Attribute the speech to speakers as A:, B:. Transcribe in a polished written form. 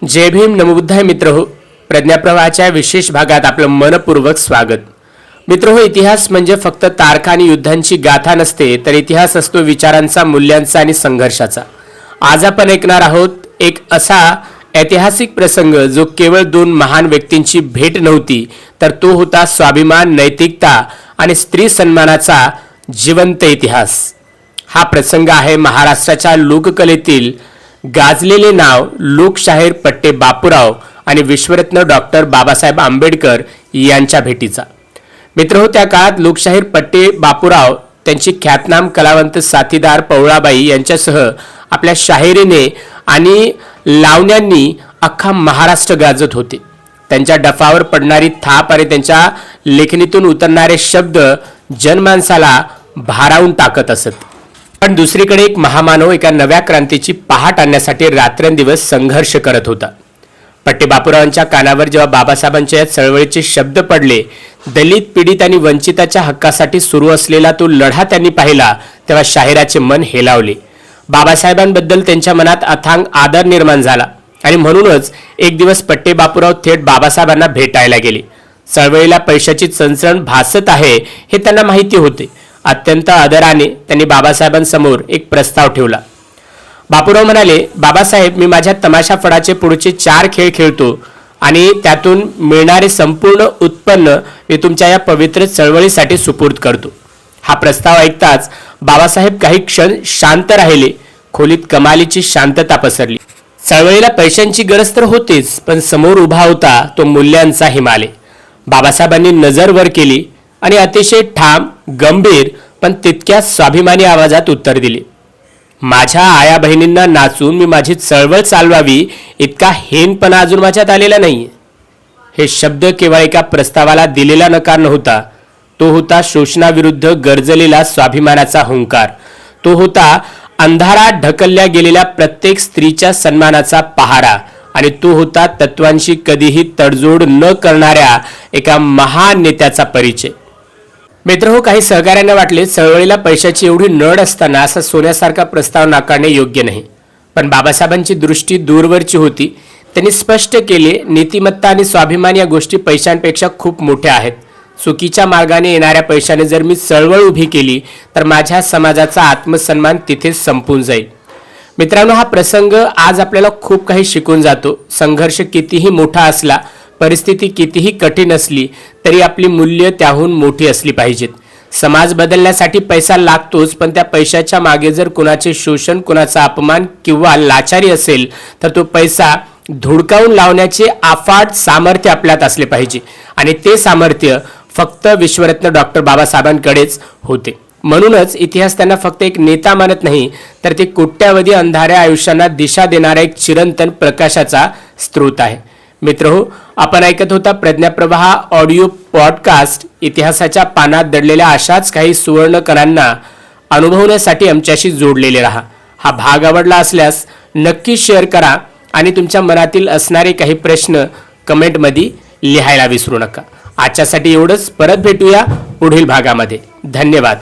A: जय भीम नमोबुद्धाय मित्रहो. प्रज्ञाप्रवाहाच्या विशेष भागात आपलं मनपूर्वक स्वागत. मित्रहो, इतिहास म्हणजे फक्त तारखा आणि युद्धांची गाथा नसते, तर इतिहास असतो विचारांचा, मूल्यांचा आणि संघर्षाचा. आज आपण ऐकणार आहोत एक असा ऐतिहासिक प्रसंग जो केवळ दोन महान व्यक्तींची भेट नव्हती, तर तो होता स्वाभिमान, नैतिकता आणि स्त्री सन्मानाचा जिवंत इतिहास. हा प्रसंग आहे महाराष्ट्राच्या लोककलेतील गाजलेले नाव लोकशाहीर पट्टे बापूराव आणि विश्वरत्न डॉक्टर बाबासाहेब आंबेडकर यांच्या भेटीचा. मित्रहो, त्या काळात लोकशाहीर पट्टे बापूराव त्यांची ख्यातनाम कलावंत साथीदार पवळाबाई यांच्यासह आपल्या शाहिरीने आणि लावण्यांनी अख्खा महाराष्ट्र गाजत होते. त्यांच्या डफावर पडणारी थाप आणि त्यांच्या लेखणीतून उतरणारे शब्द जनमानसाला भारावून टाकत असत. पण दुसरीकडे एक महामानव एका नव्या क्रांतीची पहाट आणण्यासाठी रात्रंदिवस संघर्ष करत होता. पट्टे बापूरावांच्या कानावर जेव्हा बाबासाहेबांच्या या चळवळीचे शब्द पडले, दलित, पीडित आणि वंचिताच्या हक्कासाठी सुरू असलेला तो लढा त्यांनी पाहिला, तेव्हा शाहिराचे मन हेलावले. बाबासाहेबांबद्दल त्यांच्या मनात अथांग आदर निर्माण झाला आणि म्हणूनच एक दिवस पट्टे बापूराव थेट बाबासाहेबांना भेटायला गेले. चळवळीला पैशाची चणचण भासत आहे हे त्यांना माहिती होते. अत्यंत आदराने त्यांनी बाबासाहेबांसमोर एक प्रस्ताव ठेवला. बापूराव म्हणाले, बाबासाहेब, मी माझ्या तमाशा फडाचे पुढचे 4 खेळ खेळतो आणि त्यातून मिळणारे संपूर्ण उत्पन्न मी तुमच्या या पवित्र चळवळीसाठी सुपूर्द करतो. हा प्रस्ताव ऐकताच बाबासाहेब काही क्षण शांत राहिले. खोलीत कमालीची शांतता पसरली. चळवळीला पैशांची गरज तर होतीच, पण समोर उभा होता तो मूल्यांचा हिमालय. बाबासाहेबांनी नजर वर केली आणि अतिशय ठाम, गंभीर पण तितक्याच स्वाभिमानी आवाजात उत्तर दिले, माझ्या आया बहिणींना नाचून मी माझी चळवळ चालवावी इतका हेनपणा अजून माझ्यात आलेला नाही. हे शब्द केवळ एका प्रस्तावाला दिलेला नकार नव्हता, तो होता शोषणाविरुद्ध गरजलेला स्वाभिमानाचा हुंकार. तो होता अंधारात ढकलल्या गेलेल्या प्रत्येक स्त्रीच्या सन्मानाचा पहारा आणि तो होता तत्वांशी कधीही तडजोड न करणाऱ्या एका महान नेत्याचा परिचय. मित्रहो, काही सहकाऱ्यांना वाटले चळवळीला पैशाची एवढी नड असताना असा सोन्यासारखा प्रस्ताव नाकारणे योग्य नाही. पण बाबासाहेबांची दृष्टी दूरवरची होती. त्यांनी स्पष्ट केले, नीतिमत्ता आणि स्वाभिमान या गोष्टी पैशांपेक्षा खूप मोठ्या आहेत. चुकीच्या मार्गाने येणाऱ्या पैशाने जर मी चळवळ उभी केली तर माझ्या समाजाचा आत्मसन्मान तिथेच संपून जाईल. मित्रांनो, हा प्रसंग आज आपल्याला खूप काही शिकून जातो. संघर्ष कितीही मोठा असला, परिस्थिती कितीही कठीण असली तरी आपली मूल्य त्याहून मोठी असली पाहिजेत. समाज बदलण्यासाठी पैसा लागतोच, पण त्या पैशाच्या मागे जर कुणाचे शोषण, कुणाचा अपमान किंवा लाचारी असेल तर तो पैसा धुडकावून लावण्याचे अफाट सामर्थ्य आपल्यात असले पाहिजे आणि ते सामर्थ्य फक्त विश्वरत्न डॉक्टर बाबासाहेबांकडेच होते. म्हणूनच इतिहास त्यांना फक्त एक नेता मानत नाही, तर ते कोट्यावधी अंधाऱ्या आयुष्यांना दिशा देणारा एक चिरंतन प्रकाशाचा स्रोत आहे. मित्रहो, आपण ऐकत होता प्रज्ञाप्रवाह ऑडिओ पॉडकास्ट. इतिहासाच्या पानात दडलेल्या अशाच काही सुवर्ण कणांना अनुभवण्यासाठी आमच्याशी जोडलेले राहा. हा भाग आवडला असल्यास नक्की शेअर करा आणि तुमच्या मनातील असणारे काही प्रश्न कमेंटमध्ये लिहायला विसरू नका. आजच्यासाठी एवढंच. परत भेटूया पुढील भागामध्ये. धन्यवाद.